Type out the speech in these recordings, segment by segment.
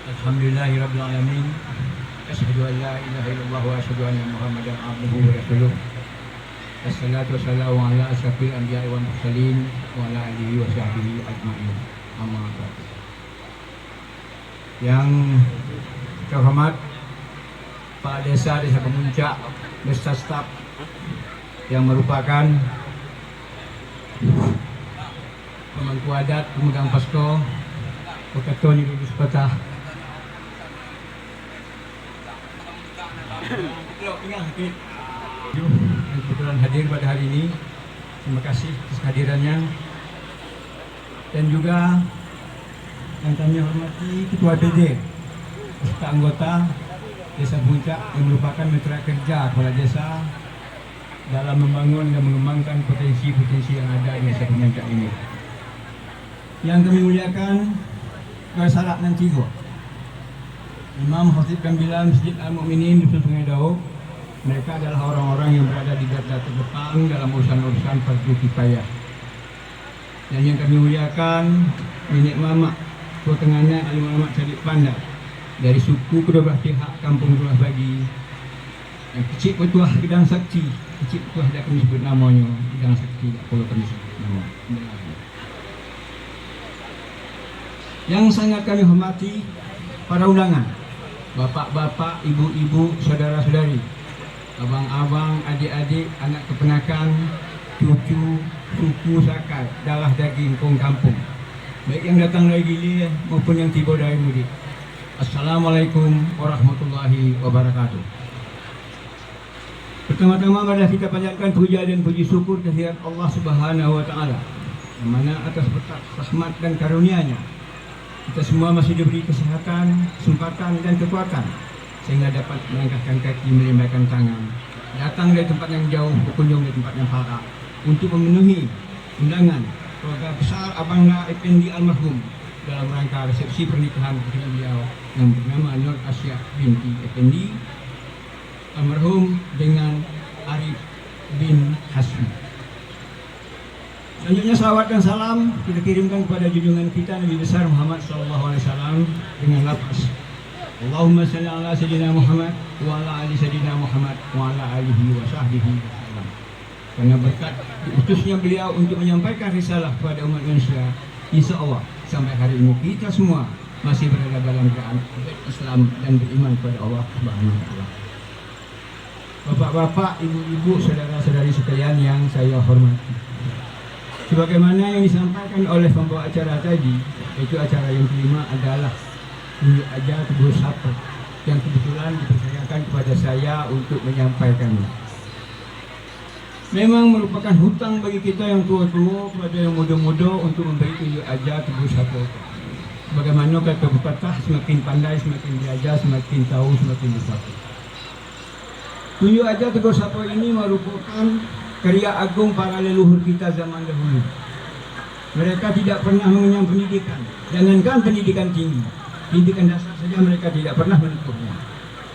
Alhamdulillahirabbil alamin. Asyhadu an la ilaha illallah wa asyhadu anna Muhammadan abduhu wa rasuluh. Wassalatu wassalamu ala asyrafil anbiya'i wal mursalin wa ala alihi wa sahbihi ajma'in. Amma ba'd. Yang terhormat Pak Desa Kemuncak beserta staf yang merupakan pemangku adat, pemegang posko, Ketua Lulus Kota. Yang kebetulan hadir pada hari ini, terima kasih atas kehadirannya. Dan juga yang kami hormati Ketua PD serta anggota Desa Puncak yang merupakan mitra kerja kepala desa dalam membangun dan mengembangkan potensi-potensi yang ada di Desa Puncak ini. Yang kami muliakan Salat nanti Imam Khatib Gambilan Masjid Al-Mu'minin di Sungai Daud. Mereka adalah orang-orang yang berada di garda terdepan dalam urusan-urusan fardu kifayah. Dan yang kami muliakan Nenek Mamak Tua Tengahnya Alim Mamak Sadiq Pandai dari suku kedua belah pihak Kampung Rumah Bagi. Yang kecil Ketua Gedang Sakti, kecil Ketua tidak kami sebut namanya, Gedang Sakti tidak perlu kami sebut nama. Yang sangat kami hormati para undangan, bapak-bapak, ibu-ibu, saudara-saudari, abang-abang, adik-adik, anak keponakan, cucu, suku sakai, darah daging kong kampung, baik yang datang dari Gilir maupun yang tiba dari mudik. Assalamualaikum warahmatullahi wabarakatuh. Pertama-tama marilah kita panjatkan puja dan puji syukur kehadirat Allah Subhanahu wa taala, yang mana atas berkat rahmat dan karunia-Nya kita semua masih diberi kesehatan, kesempatan dan kekuatan sehingga dapat melangkahkan kaki, melambaikan tangan, datang dari tempat yang jauh, berkunjung dari tempat yang parah untuk memenuhi undangan keluarga besar Abangna Effendi almarhum dalam rangka resepsi pernikahan putri beliau yang bernama Nur Asyah binti Effendi almarhum dengan Arif bin Hasmi. Selanjutnya salawat dan salam kita kirimkan kepada junjungan kita Nabi besar Muhammad SAW dengan lafaz Allahumma salli ala sayyidina Muhammad wa ala ali sayyidina Muhammad wa ala alihi wa sahbihi wasallam. Karena berkat diutusnya beliau untuk menyampaikan risalah kepada umat manusia, insya Allah sampai hari ini kita semua masih berada dalam keadaan Islam dan beriman kepada Allah Subhanahu wa taala. Bapak-bapak, ibu-ibu, saudara-saudari sekalian yang saya hormati, sebagaimana yang disampaikan oleh pembawa acara tadi, yaitu acara yang kelima adalah tunjuk aja Teguh Sapa yang kebetulan dipercayakan kepada saya untuk menyampaikannya. Memang merupakan hutang bagi kita yang tua-tua kepada yang muda-muda untuk memberi tunjuk aja Teguh Sapa. Bagaimana kata pepatah, semakin pandai, semakin belajar, semakin tahu, semakin bersatu. Tunjuk aja Teguh Sapa ini merupakan karya agung para leluhur kita zaman dahulu. Mereka tidak pernah mengenyam pendidikan, jangankan pendidikan tinggi, pendidikan dasar saja mereka tidak pernah menempuhnya.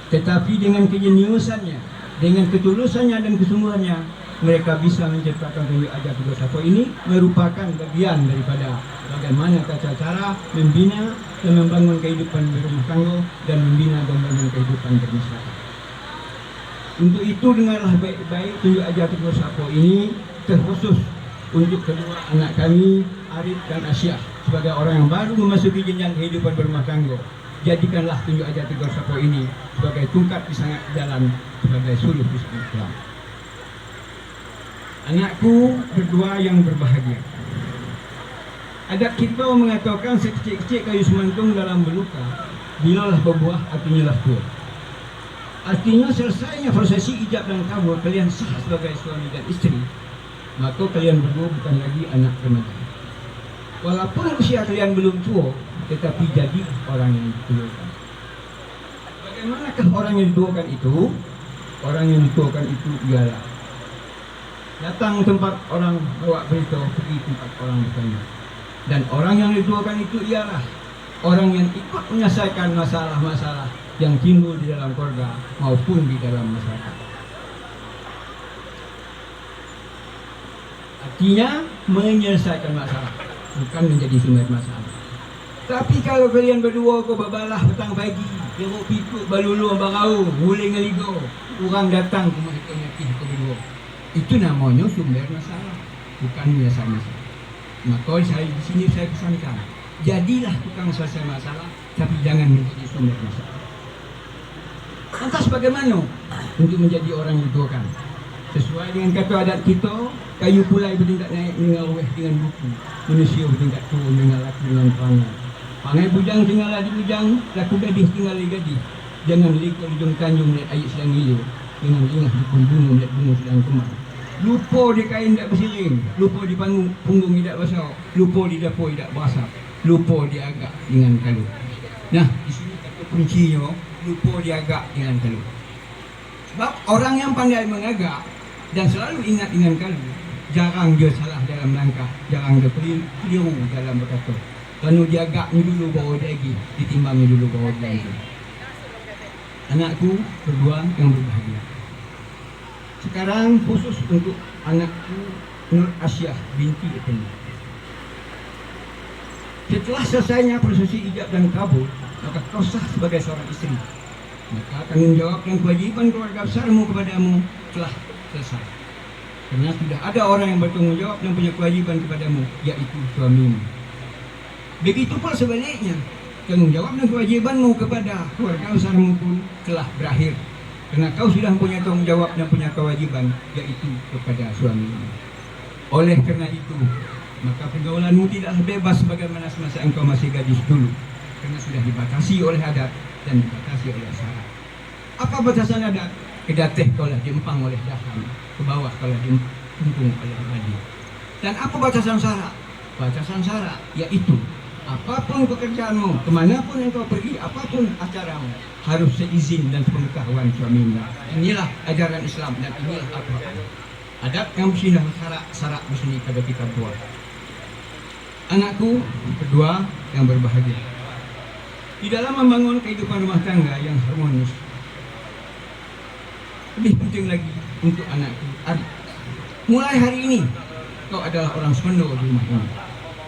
Tetapi dengan kejeniusannya, dengan ketulusannya dan kesungguhannya, mereka bisa menciptakan tunjuk aja Teguh Sapa ini merupakan bagian daripada bagaimana tata cara membina dan membangun kehidupan berumah tangga dan membina dan membangun kehidupan bermasyarakat. Untuk itu dengarlah baik-baik tunjuk aja Teguh Sapa ini terkhusus untuk kedua anak kami Arif dan Asyah sebagai orang yang baru memasuki jenjang kehidupan berumah tangga. Jadikanlah tunjuk aja Teguh Sapa ini sebagai tungkat pisangat jalan sebagai suluh pisangat Islam. Anakku berdua yang berbahagia. Adat kita mengatakan sekecil-kecil kayu semantung dalam beluka, bilalah berbuah artinya lah tua. Artinya selesainya prosesi ijab dan kabul, kalian sah sebagai suami dan istri, maka kalian berdua bukan lagi anak remaja. Walaupun usia kalian belum tua, tetapi jadi orang yang dituakan. Bagaimanakah orang yang dituakan itu? Orang yang dituakan itu ialah datang tempat orang bawa berita, pergi tempat orang bertanya. Dan orang yang dituakan itu ialah orang yang ikut menyelesaikan masalah-masalah yang timbul di dalam keluarga maupun di dalam masyarakat. Artinya menyelesaikan masalah, bukan menjadi sumber masalah. Tapi kalau kalian berdua kau berbalah petang pagi, jeruk pikuk balulu barau, guling ngeligo, orang datang ke mereka nyakit kau berdua. Itu namanya sumber masalah, bukan biasanya. Maka saya di sini saya pesankan, jadilah tukang selesai masalah, tapi jangan menjadi sumber masalah. Lantas bagaimana untuk menjadi orang yang dituakan? Sesuai dengan kata adat kita, kayu pulai bertingkat naik dengan weh dengan buku, manusia bertingkat turun dengan laki dengan perangai. Pangai bujang tinggal di bujang, laku gadis tinggal di gadis. Jangan likut ujung tanjung melihat ayat sedang gila, dengan ingah di bunga melihat bunga sedang kemar. Lupa di kain tak bersiring, lupa di punggung tidak basah, lupa di dapur tidak basah, lupa di agak dengan kalu. Nah, di sini kata kuncinya, lupa di agak dengan kalu. Sebab orang yang pandai mengagak dan selalu ingat dengan kalu, jarang dia salah dalam langkah, jarang dia keliru dalam berkata. Kalau dia agaknya dulu bawa dia lagi, ditimbangnya dulu bawa dia lagi. Anakku kedua yang berbahagia. Sekarang khusus untuk anakku Nur Asyah binti Etendi. Setelah selesainya prosesi ijab dan kabul, maka kau sah sebagai seorang istri. Maka tanggung jawab dan kewajiban keluarga besarmu kepadamu telah selesai. Karena sudah ada orang yang bertanggung jawab dan punya kewajiban kepadamu, yaitu suamimu. Begitu pula sebaliknya, tanggung jawab dan kewajibanmu kepada keluarga besarmu pun telah berakhir. Karena kau sudah punya tanggung jawab dan punya kewajiban, yaitu kepada suamimu. Oleh karena itu, maka pergaulanmu tidaklah bebas sebagaimana semasa engkau masih gadis dulu. Karena sudah dibatasi oleh adat dan dibatasi oleh syarat. Apa batasan adat? Kedateh kaulah diempang oleh dahan, ke bawah kaulah diempung oleh madi. Dan apa batasan syarat? Batasan syarat yaitu apapun pekerjaanmu, kemanapun engkau pergi, apapun acaramu, harus seizin dan sepengetahuan suamimu. Inilah ajaran Islam dan inilah Al-Quran. Adat yang bersinah syarat di sini pada kita buat. Anakku kedua yang berbahagia. Di dalam membangun kehidupan rumah tangga yang harmonis, lebih penting lagi untuk anakku Ari. Mulai hari ini, kau adalah orang semendo di rumah ini.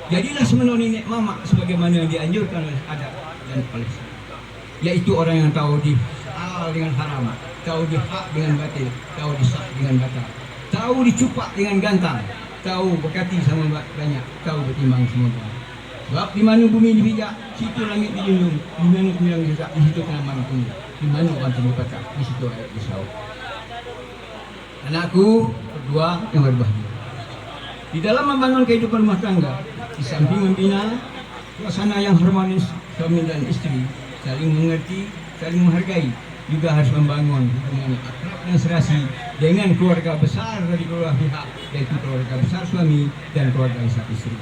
Jadilah semendo nenek mama sebagaimana yang dianjurkan oleh adat dan oleh syariat. Yaitu orang yang tahu di halal dengan haram, tahu di hak dengan batil, tahu di sah dengan batal, tahu dicupak dengan gantang, tahu berkati sama banyak, tahu bertimbang sama banyak. Sebab di mana bumi dipijak, situ langit dijunjung, di mana bilang sesak, di situ kenaman tunggu, di mana orang tunggu pacak, di situ ayat risau. Anakku kedua yang berbahagia. Di dalam membangun kehidupan rumah tangga, di samping membina suasana yang harmonis suami dan istri, saling mengerti, saling menghargai, juga harus membangun hubungan akrab dan serasi dengan keluarga besar dari kedua pihak, yaitu keluarga besar suami dan keluarga besar istri.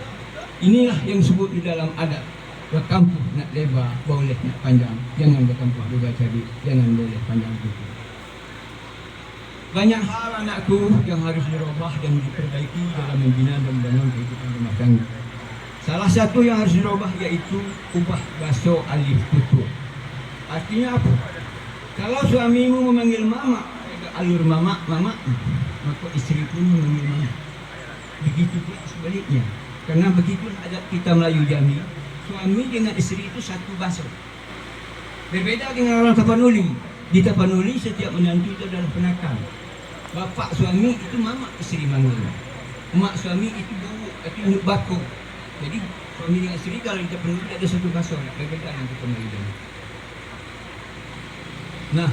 Inilah yang disebut di dalam adat, berkampuh nak lebar, boleh nak panjang, jangan berkampuh juga cari, jangan boleh panjang kuku. Banyak hal anakku yang harus dirubah dan diperbaiki dalam membina dan membangun kehidupan rumah tangga. Salah satu yang harus dirubah yaitu ubah baso alif tutur. Artinya apa? Kalau suamimu memanggil mama, alur mama, mama, maka istri pun memanggil mama. Begitu pula sebaliknya. Karena begitu adat kita Melayu Jambi, suami dengan istri itu satu baso. Berbeda dengan orang Tapanuli. Di Tapanuli setiap menantu itu adalah penakan. Bapak suami itu mama istri manggil. Mak suami itu bau, itu induk bakung. Jadi suami dengan istri kalau di Tapanuli ada satu baso, berbeda dengan kita Melayu Jambi. Nah,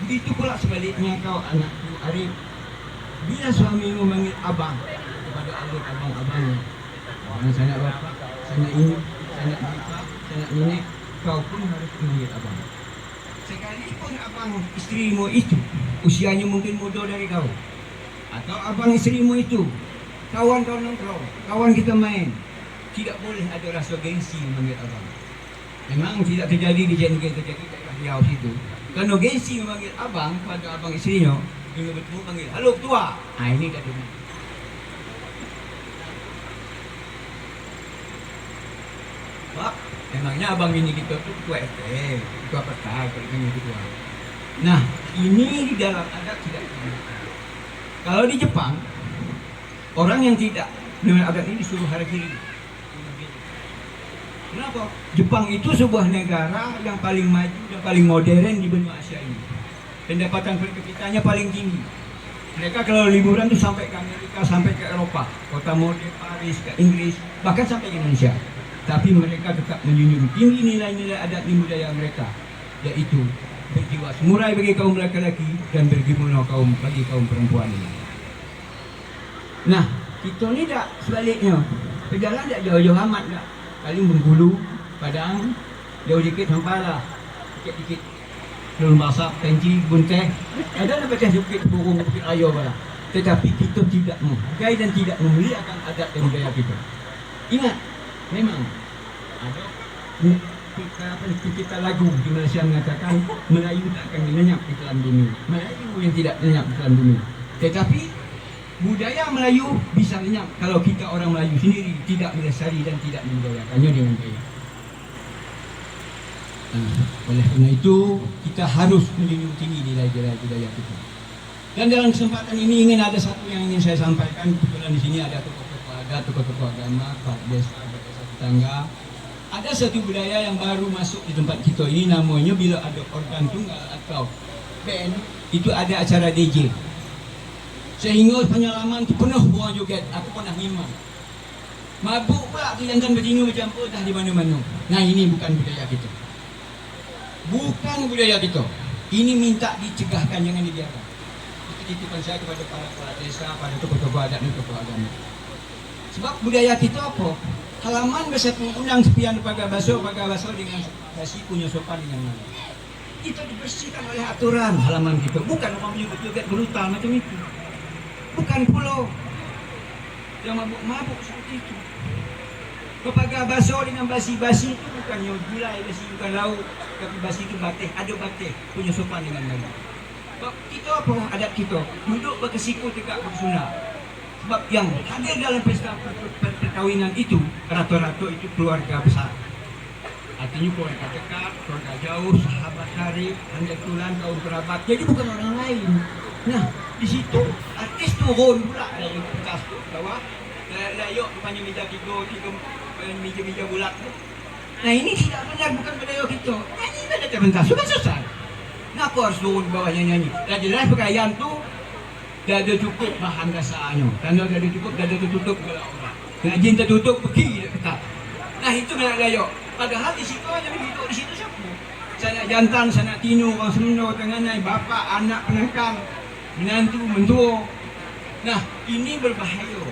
begitu pula sebaliknya kau anakku Arif. Bila suamimu memanggil abang kepada alur abang-abangnya, karena saya nak bapak, saya nak ibu, saya nak bapak, saya nak nenek, kau pun harus memanggil abang. Sekalipun abang istrimu itu usianya mungkin muda dari kau, atau abang istrimu itu kawan kau nongkrong, kawan kita main, tidak boleh ada rasa gengsi memanggil abang. Memang tidak terjadi di Jenderal, terjadi daerah Riau situ. Kalau gengsi memanggil abang pada abang istrinya, dia bertemu panggil, halo ketua. Nah ini tak ada. Sebab memangnya abang ini kita tu ketua RT, ketua partai, kalau ini ketua. Nah ini di dalam adat tidak ada. Kalau di Jepang, orang yang tidak dengan adat ini disuruh harakiri. Kenapa? Jepang itu sebuah negara yang paling maju dan paling modern di benua Asia ini. Pendapatan per kapitanya paling tinggi. Mereka kalau liburan tuh sampai ke Amerika, sampai ke Eropa, kota mode Paris, ke Inggris, bahkan sampai ke Indonesia. Tapi mereka tetap menjunjung tinggi nilai-nilai adat dan budaya mereka, yaitu berjiwa semurai bagi kaum laki-laki dan bergimono bagi kaum perempuan ini. Nah, kita ni tak sebaliknya. Perjalanan tak jauh-jauh amat tak. Paling Bengkulu, Padang, jauh dikit sampailah. Dikit-dikit. Belum masak, Penji, Bunteh. Ada nak baca Bukit Burung, Bukit Ayo lah. Tetapi kita tidak menghargai dan tidak memuliakan adat dan budaya kita. Ingat, memang ada kita lagu di Malaysia mengatakan Melayu tak akan lenyap di telan bumi. Melayu yang tidak lenyap di telan bumi. Tetapi budaya Melayu bisa lenyap kalau kita orang Melayu sendiri tidak melestari dan tidak membudayakannya dengan baik. Oleh kerana itu kita harus menjunjung tinggi nilai-nilai budaya kita. Dan dalam kesempatan ini ingin ada satu yang ingin saya sampaikan. Kebetulan di sini ada tokoh-tokoh adat, tokoh-tokoh agama, kepala desa, tetangga. Ada satu budaya yang baru masuk di tempat kita ini, namanya bila ada organ tunggal atau band itu ada acara DJ. Sehingga penyalaman itu penuh orang joget. Aku pernah memang mabuk pula jantan betina bercampur dah di mana-mana. Nah, ini bukan budaya kita. Bukan budaya kita. Ini minta dicegahkan, jangan dibiarkan. Itu titipan saya kepada para kepala desa, pada tokoh-tokoh adat dan tokoh agama. Sebab budaya kita apa? Halaman bersatu undang sepian pagar baso dengan basi punya sopan dengan mana. Itu dibersihkan oleh aturan halaman kita. Bukan orang joget-joget brutal macam itu. Bukan pulau yang mabuk-mabuk seperti itu. Pagar baso dengan basi-basi itu bukannya gulai, basi bukan lauk, tapi basi itu batih, ada batih punya sopan dengan mana. Sebab kita apa? Adat kita duduk berkesiku tegak bersunat. Sebab yang hadir dalam pesta perkawinan itu rata-rata itu keluarga besar. Artinya keluarga dekat, keluarga jauh, sahabat karib, handai tulan, kaum kerabat. Jadi bukan orang lain. Nah, di situ artis turun pula dari pentas tu bawah. Layok depannya meja tiga meja bulat tu. Nah, ini tidak benar, bukan budaya kita. Ini ada pentas, sudah selesai. Kenapa harus turun bawah nyanyi? Dah jelas pakaian tu dah ada cukup bahan dasarnya. Tanda dah ada cukup, dah ada tertutup kepala orang. Jin tertutup, pergi dekat. Nah, itu nak layok. Padahal di situ ada duduk di situ siapa? Saya jantan, saya tino, orang semua, tenganai, bapa, anak, penangkang, menantu, mentua. Nah, ini berbahaya.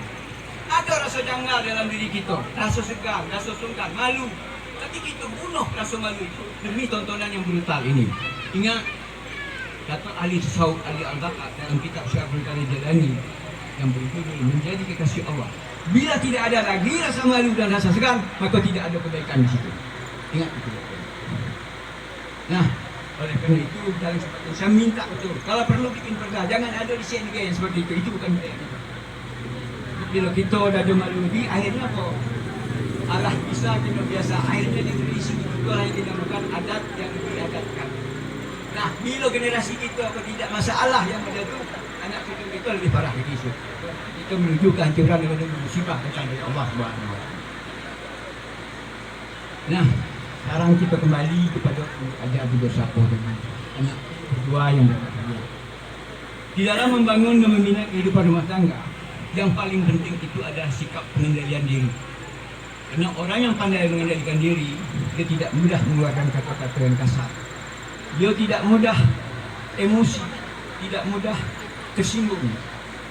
Ada rasa janggal dalam diri kita, rasa segan, rasa sungkan, malu. Tapi kita bunuh rasa malu itu demi tontonan yang brutal ini. Ingat, Datuk Ali Saud Ali Al-Baqa dalam kitab Syarul Kali Jalani yang berjudul Menjadi Kekasih Allah. Bila tidak ada lagi rasa malu dan rasa segan, maka tidak ada kebaikan di situ. Ingat itu. Nah, oleh kerana itu dalam kesempatan saya minta betul, kalau perlu bikin perda, jangan ada di CNG yang seperti itu. Itu bukan budaya kita. Bila kita dah ada malu lebih, akhirnya apa? Allah bisa kita biasa. Akhirnya negeri sini itu yang dinamakan adat yang diadatkan. Nah, bila generasi kita apa tidak masalah yang ada tu, anak cucu kita lebih parah lagi. Kita menuju kehancuran daripada musibah datang dari Allah Subhanahu. Nah, sekarang kita kembali kepada ajar bersapa dengan anak berdua yang berbahagia. Di dalam membangun dan membina kehidupan rumah tangga, yang paling penting itu adalah sikap pengendalian diri. Karena orang yang pandai mengendalikan diri, dia tidak mudah mengeluarkan kata-kata yang kasar. Dia tidak mudah emosi, tidak mudah tersinggung,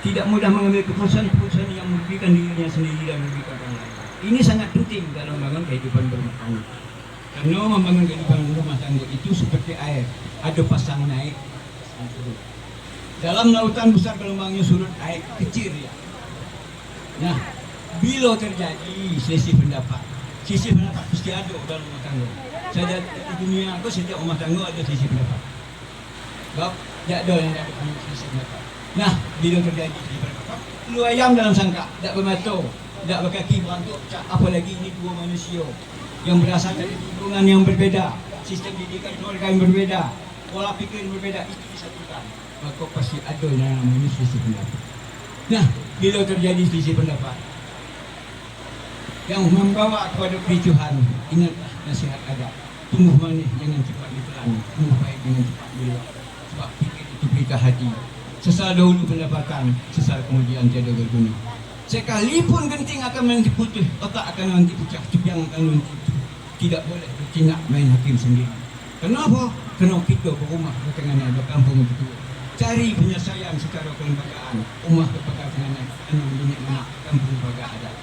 tidak mudah mengambil keputusan-keputusan yang merugikan dirinya sendiri dan merugikan orang lain. Ini sangat penting dalam membangun kehidupan berumah tangga. Karena membangun kehidupan rumah tangga itu seperti air, ada pasang naik, pasang turun. Dalam lautan besar gelombangnya surut, air kecil ya. Nah, bila terjadi selisih pendapat mesti ada dalam rumah tangga. Saya di dunia aku setiap rumah tangga ada selisih pendapat. Sebab tidak ada yang ada selisih pendapat. Nah, bila terjadi selisih pendapat, lu ayam dalam sangkak, tak bermata, tak berkaki, berantuk, apalagi ini dua manusia yang berasal dari lingkungan yang berbeza, sistem didikan keluarga yang berbeza, pola pikir yang berbeza, itu disatukan. Maka pasti ada yang namanya selisih pendapat. Nah, bila terjadi selisih pendapat, yang membawa kepada kericuhan. Ingatlah nasihat adat. Tumbuh manis jangan cepat ditelan, tumbuh baik jangan cepat diluap. Sebab fikir itu berita hati. Sesal dahulu pendapatan, sesal kemudian tiada berguna. Sekalipun genting akan nanti putus, otak akan nanti pecah, cupang akan nanti tidak boleh bertindak main hakim sendiri. Kenapa? Kerana kita berumah bertenganan berkampung itu. Cari penyelesaian secara kelembagaan, umah bertenganan, anu minyak anak kampung baga adat.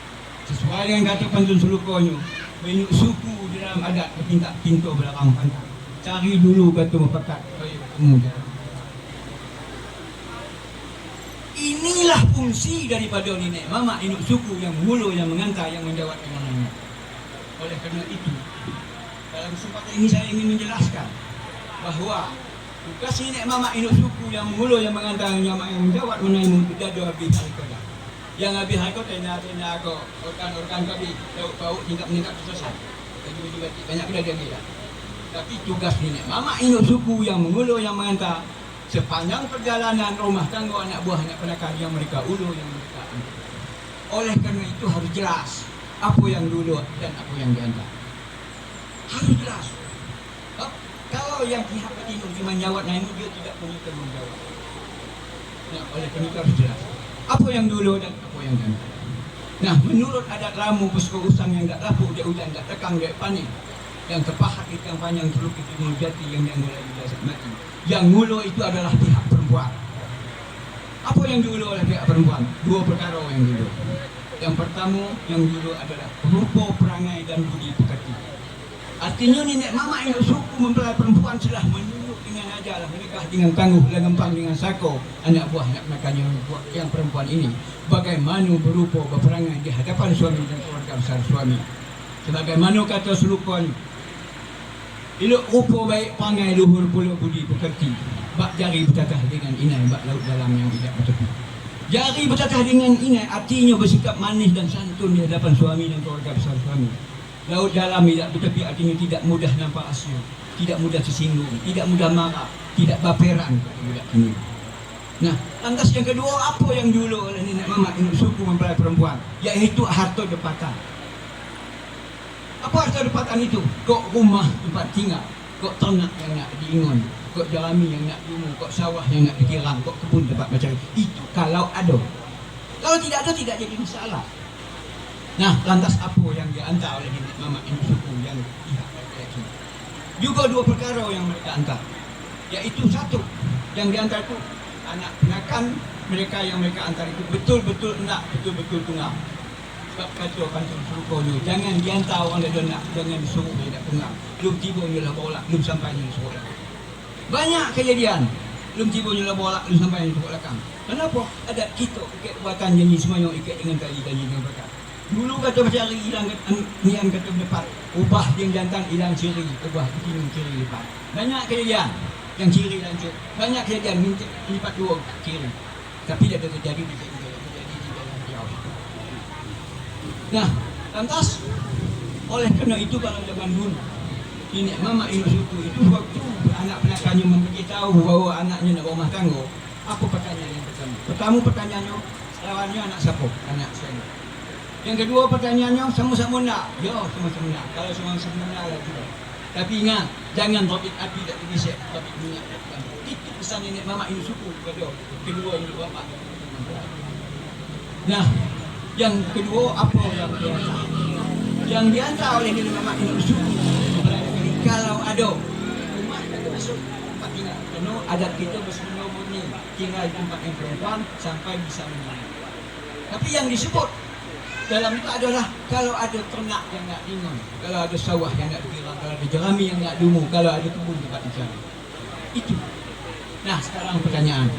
Sesuai dengan kata pantun Sulukonyo, banyak suku di dalam adat bertindak pintu belakang pantai. Cari dulu kata mepekat supaya kemudian. Inilah fungsi daripada nenek mama induk suku yang mulu, yang mengantar, yang menjawab yang lainnya. Oleh kerana itu, dalam kesempatan ini saya ingin menjelaskan bahawa tugas nenek mama induk suku yang mulu, yang mengantar, yang menjawab mengenai tidak ada habis harikota. Yang habis harikota tena aku organ kami bau tingkat selesai. Jadi banyak benda dia. Tapi tugas nenek mama induk suku yang mulu, yang mengantar sepanjang perjalanan rumah tangga anak buah anak penakan yang mereka ulu, yang mereka antar. Oleh kerana itu harus jelas apa yang dulu dan apa yang diantar. Harus jelas. Kalau yang pihak Patino cuma jawab, nah ini dia tidak punya tanggungjawab. Nah, oleh kerana itu harus jelas apa yang dulu dan apa yang diantar. Nah, menurut adat lamu Pusko Usang yang tak lapuk dia hujan, tak tekang dia panik, yang terpahat ikan panjang teluk itu jati yang dianggap jasad mati. Yang mulu itu adalah pihak perempuan. Apa yang dulu oleh pihak perempuan? Dua perkara yang dulu. Yang pertama yang dulu adalah rupa perangai dan budi pekerti. Artinya nenek mama yang suku mempelai perempuan sudah menunjuk dengan ajalah menikah dengan tangguh dan gempang dengan sako anak buah anak makan yang perempuan ini. Bagaimana berupa berperangai di hadapan suami dan keluarga besar suami. Sebagaimana kata Sulukon, ilok rupa baik pangai luhur puluh budi pekerti. Bak jari bertatah dengan inai, bak laut dalam yang tidak bertepi. Jari bertatah dengan inai artinya bersikap manis dan santun di hadapan suami dan keluarga besar suami. Laut dalam tidak bertepi artinya tidak mudah nampak asal, tidak mudah tersinggung, tidak mudah marah, tidak baperan. Nah, lantas yang kedua apa yang dulu oleh nenek mama induk suku mempelai perempuan, yaitu harta dapatan. Apa harta dapatan itu? Kok rumah tempat tinggal, kok ternak yang nak diingon, kok jerami yang nak diumum, kok sawah yang nak dikirang, kok kebun tempat macam itu kalau ada. Kalau tidak ada tidak jadi masalah. Nah, lantas apa yang diantar oleh nenek mama induk suku yang pihak itu? Juga dua perkara yang mereka antar, yaitu satu yang diantar itu anak penakan mereka yang mereka antar itu betul-betul nak, betul-betul tunggal. Sebab kata pantun Sulukonyo, jangan diantar orang dah nak, jangan disuruh dia tak tunggal. Belum tiba nyolah bolak, belum sampai nyolah sekolah. Banyak kejadian, belum tiba nyolah bolak, belum sampai nyolah belakang. Kenapa? Adat kita ikat buatan janji semua yang ikat dengan tali janji dengan berkat. Dulu kata bercari hilang nian kata berdepan, ubah yang jantan hilang ciri, ubah hilang ciri lipat. Banyak kejadian yang ciri dan ciri. Banyak kejadian minta lipat dua ciri. Tapi tidak terjadi di dalam jauh. Nah, lantas oleh kerana itu kalau zaman dulu nenek mama induk suku itu waktu anak penakannya memberitahu bahawa anaknya nak rumah tangga, apa pertanyaan yang pertama? Pertama pertanyaannya, lawannya anak siapa? Anak saya. Yang kedua pertanyaannya, sama-sama nak? Ya, sama-sama nak. Kalau sama-sama nak lah juga. Tapi ingat, jangan topik api tak berisik, topik minyak tak berisik. Itu pesan nenek mama induk suku kepada kedua induk bapa. Nah, yang kedua apa yang diantar? Yang diantar oleh nenek mama induk suku, kalau ada rumah tak masuk tempat tinggal. Kerana adat kita bersemenyo ni tinggal di tempat yang perempuan sampai bisa menikah. Tapi yang disebut dalam itu adalah kalau ada ternak yang nak ingon, kalau ada sawah yang nak dikirang, kalau ada jerami yang nak dumu, kalau ada kebun tempat dicari. Itu. Nah, sekarang pertanyaan.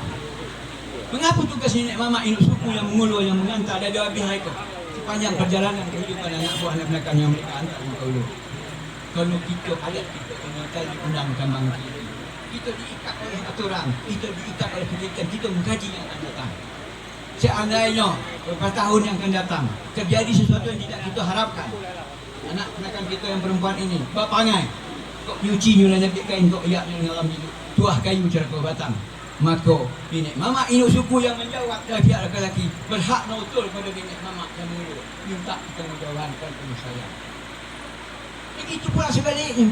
Mengapa tugas nenek mama induk suku yang mengulu, yang mengantar dan habis mereka sepanjang perjalanan kehidupan anak buah anak penakan yang mereka antar ke ulu? Kalau kita adat kita mengatal di undang kambang kiri, kita diikat oleh aturan, kita diikat oleh pendidikan, kita mengkaji yang akan datang. Seandainya beberapa tahun yang akan datang terjadi sesuatu yang tidak kita harapkan, anak penakan kita yang perempuan ini bapangai kok nyuci nyulanya kain kok iak yang dalam hidup tuah kayu cara kau batang Maka nenek mama induk suku yang menjawab dari pihak lelaki berhak mengutul pada nenek mama yang mengurus minta pertanggungjawaban penuh sayang. Begitu pula sebaliknya.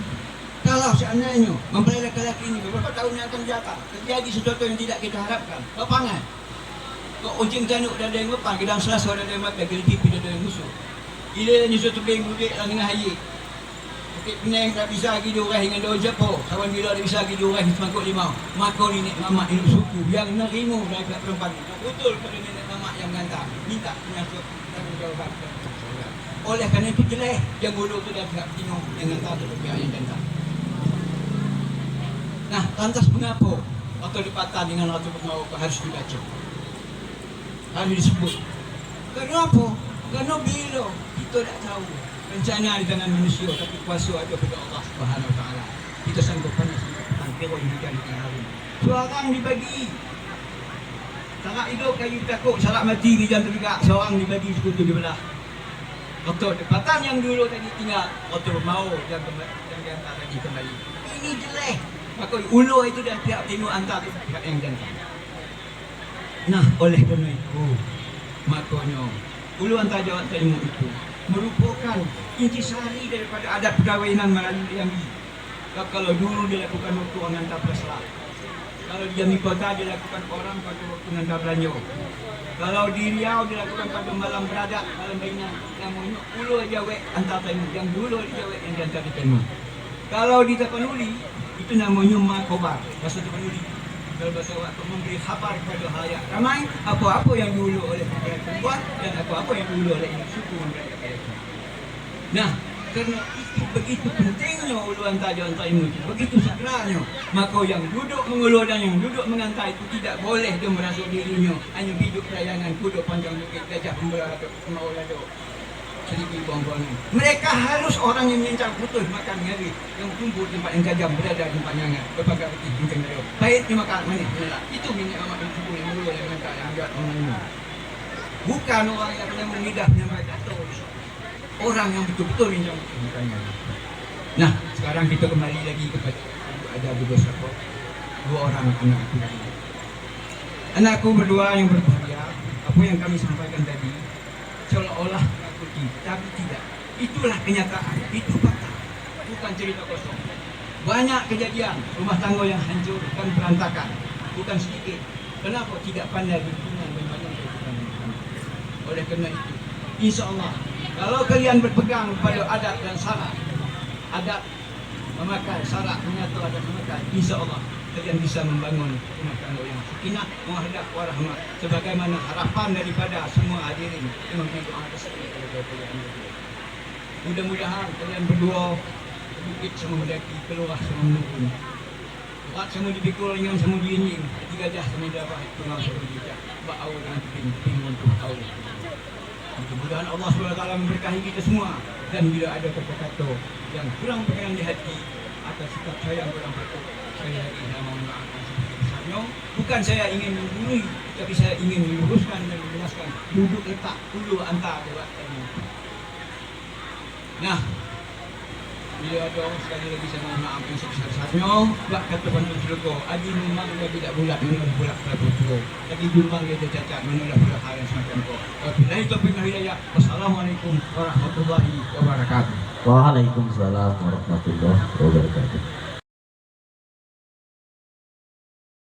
Kalau seandainya mempelai lelaki ini beberapa tahun yang akan datang terjadi sesuatu yang tidak kita harapkan, lapangan kok uncing tanduk dah ada yang lepas, gedang selasa dah ada yang makan, geli tipi dah ada yang musuh. Gila ni suatu beng mudik lah dengan hayi. Bukit Penang tak bisa lagi diorang dengan daun Jepur. Kawan bila tak bisa lagi diorang semangkuk limau. Maka nenek mamak induk suku yang nerima daripada perempuan itu betul pada nenek mamak yang menghantar. Minta penyakit tanggungjawab. Oleh kerana itu jelek yang bodoh tu dah pihak Tino yang hantar tu pihak yang hantar. Nah, lantas mengapa atau dipatah dengan Ratu Bermau harus dibaca? Harus disebut. Kenapa? Kerana bila kita tak tahu rencana di tangan manusia, tapi kuasa ada pada Allah Subhanahu Wa Taala. Kita sanggup panas tentang teror hujan di tengah hari. Seorang dibagi. Sarak hidup kayu takut, sarak mati di jam terdekat. Seorang dibagi sekutu di belah. Waktu depatan yang dulu tadi tinggal, waktu mau yang diantar lagi kembali. Ini jelek. Maka ulur itu dah pihak timur antar pihak yang jantan. Nah, oleh kerana itu, makanya ulu antar jawab timur itu merupakan intisari daripada adat perkahwinan melalui Jambi. Kalau dulu dilakukan waktu orang hantar Preslah, kalau di Jambi Kota dilakukan orang pada waktu hantar belanja, kalau di Riau dilakukan pada malam beradat, malam bainan. Namanya ulu jawab antar timur, yang dulu dijawab yang diantar di timur. Kalau di Tapanuli itu namanya makobar, bahasa Tapanuli. Kalau bahasa waktu memberi khabar kepada halayak ramai apa-apa yang dulu oleh perempuan dan apa-apa yang dulu oleh induk suku mereka. Nah, kerana itu begitu pentingnya uluan tajuan ilmu itu, begitu sakralnya, maka yang duduk mengulur dan yang duduk mengantar itu tidak boleh dia merasa dirinya hanya hidup layangan kuda panjang bukit gajah pemberadab mau lado sedikit buang-buangan. Mereka harus orang yang menyincang putus makan ngari, yang tumbuh tempat yang gajah berada di tempat yang hangat, berbagai reti bincang dari baik dia makan manis menelak. Itu minyak amat yang suku yang mulu yang mengantar yang agak mengenai. Bukan orang yang pernah mengidah menyampaikan atau orang yang betul-betul bincang bukannya. Nah, sekarang kita kembali lagi kepada ada dua siapa, dua orang anakku. Anakku berdua yang berbahagia. Apa yang kami sampaikan tadi seolah-olah tapi tidak. Itulah kenyataan. Itu fakta. Bukan cerita kosong. Banyak kejadian rumah tangga yang hancur dan berantakan. Bukan sedikit. Kenapa tidak pandai berhubungan dengan kehidupan? Oleh kerana itu, insya Allah, kalau kalian berpegang pada adat dan syarat, adat memakai syarat menyatu adat memakai, insya Allah kalian bisa membangun rumah tangga yang sakinah, mawaddah warahmah, sebagaimana harapan daripada semua hadirin yang memberi doa tersebut. Mudah-mudahan kalian berdua bukit semua mendaki, keluar semua menurun, buat semua dipikul dengan semua diinying, tiga gajah semua dapat tunggal semua dijak, ba'au dengan ping untuk tahu. Mudah-mudahan Allah SWT memberkahi kita semua. Dan bila ada kata-kata yang kurang berkenan di hati atas sikap saya yang kurang patut, saya ingin mohon maaf sebesar-besarnya. Bukan saya ingin menggurui, tapi saya ingin meluruskan dan menjelaskan duduk letak dulu antara dua ini. Nah, bila ada sekali lagi saya mohon maaf yang sebesar-besarnya. Buat kata Bantul Seloko, Adi memang dia tidak bulat, menolak bulat Prabu Tua. Lagi memang dia cacat, menolak bulat hal yang semacam itu. Wabillahi taufiq wal hidayah. Wassalamualaikum warahmatullahi wabarakatuh. Waalaikumsalam warahmatullahi wabarakatuh.